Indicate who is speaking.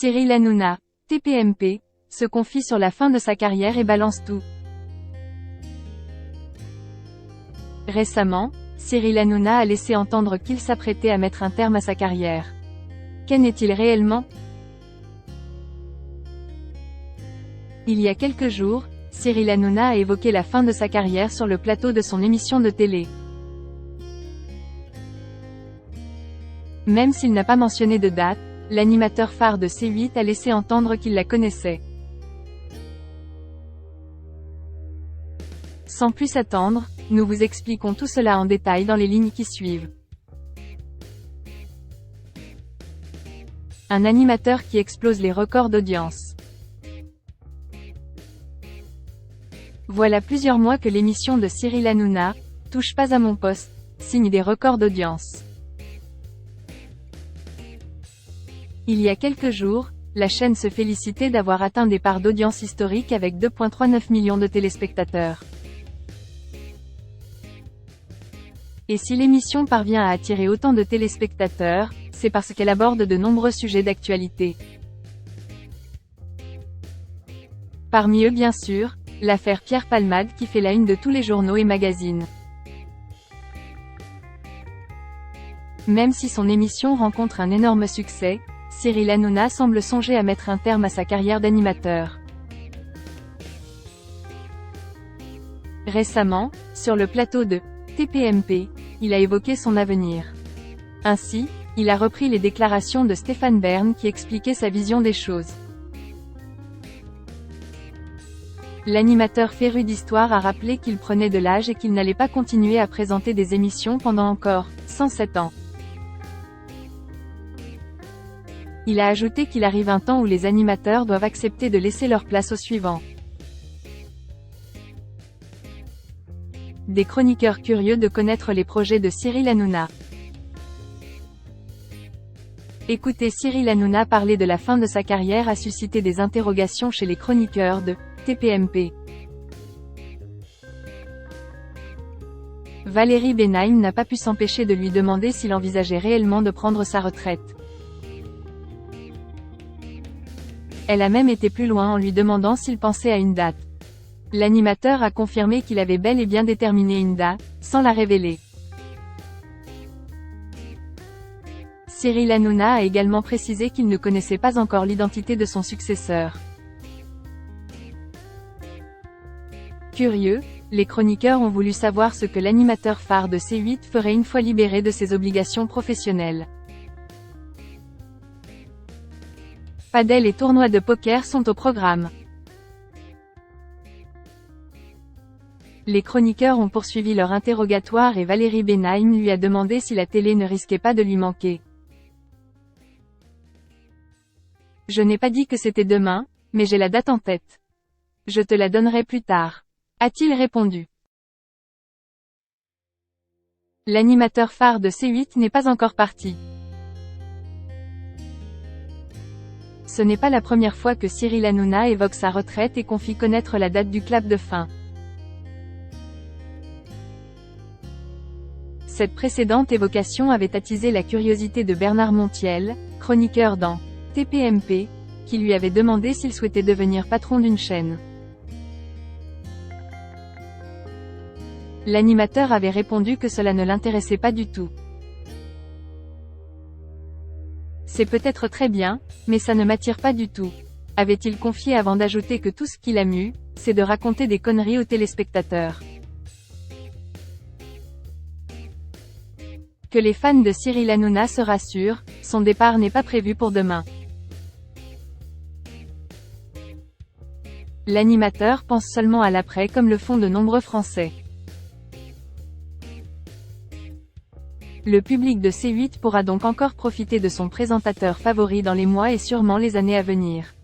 Speaker 1: Cyril Hanouna, TPMP, se confie sur la fin de sa carrière et balance tout. Récemment, Cyril Hanouna a laissé entendre qu'il s'apprêtait à mettre un terme à sa carrière. Qu'en est-il réellement? Il y a quelques jours, Cyril Hanouna a évoqué la fin de sa carrière sur le plateau de son émission de télé. Même s'il n'a pas mentionné de date, l'animateur phare de C8 a laissé entendre qu'il la connaissait. Sans plus attendre, nous vous expliquons tout cela en détail dans les lignes qui suivent. Un animateur qui explose les records d'audience. Voilà plusieurs mois que l'émission de Cyril Hanouna, Touche pas à mon poste, signe des records d'audience. Il y a quelques jours, la chaîne se félicitait d'avoir atteint des parts d'audience historiques avec 2,39 millions de téléspectateurs. Et si l'émission parvient à attirer autant de téléspectateurs, c'est parce qu'elle aborde de nombreux sujets d'actualité. Parmi eux bien sûr, l'affaire Pierre Palmade qui fait la une de tous les journaux et magazines. Même si son émission rencontre un énorme succès, Cyril Hanouna semble songer à mettre un terme à sa carrière d'animateur. Récemment, sur le plateau de TPMP, il a évoqué son avenir. Ainsi, il a repris les déclarations de Stéphane Bern qui expliquait sa vision des choses. L'animateur féru d'histoire a rappelé qu'il prenait de l'âge et qu'il n'allait pas continuer à présenter des émissions pendant encore 107 ans. Il a ajouté qu'il arrive un temps où les animateurs doivent accepter de laisser leur place aux suivants. Des chroniqueurs curieux de connaître les projets de Cyril Hanouna. Écouter Cyril Hanouna parler de la fin de sa carrière a suscité des interrogations chez les chroniqueurs de TPMP. Valérie Benheim n'a pas pu s'empêcher de lui demander s'il envisageait réellement de prendre sa retraite. Elle a même été plus loin en lui demandant s'il pensait à une date. L'animateur a confirmé qu'il avait bel et bien déterminé une date, sans la révéler. Cyril Hanouna a également précisé qu'il ne connaissait pas encore l'identité de son successeur. Curieux, les chroniqueurs ont voulu savoir ce que l'animateur phare de C8 ferait une fois libéré de ses obligations professionnelles. Padel et tournois de poker sont au programme. Les chroniqueurs ont poursuivi leur interrogatoire et Valérie Benheim lui a demandé si la télé ne risquait pas de lui manquer. Je n'ai pas dit que c'était demain, mais j'ai la date en tête. Je te la donnerai plus tard, a-t-il répondu. L'animateur phare de C8 n'est pas encore parti. Ce n'est pas la première fois que Cyril Hanouna évoque sa retraite et confie connaître la date du clap de fin. Cette précédente évocation avait attisé la curiosité de Bernard Montiel, chroniqueur dans TPMP, qui lui avait demandé s'il souhaitait devenir patron d'une chaîne. L'animateur avait répondu que cela ne l'intéressait pas du tout. C'est peut-être très bien, mais ça ne m'attire pas du tout, avait-il confié avant d'ajouter que tout ce qui l'amuse, c'est de raconter des conneries aux téléspectateurs. Que les fans de Cyril Hanouna se rassurent, son départ n'est pas prévu pour demain. L'animateur pense seulement à l'après comme le font de nombreux Français. Le public de C8 pourra donc encore profiter de son présentateur favori dans les mois et sûrement les années à venir.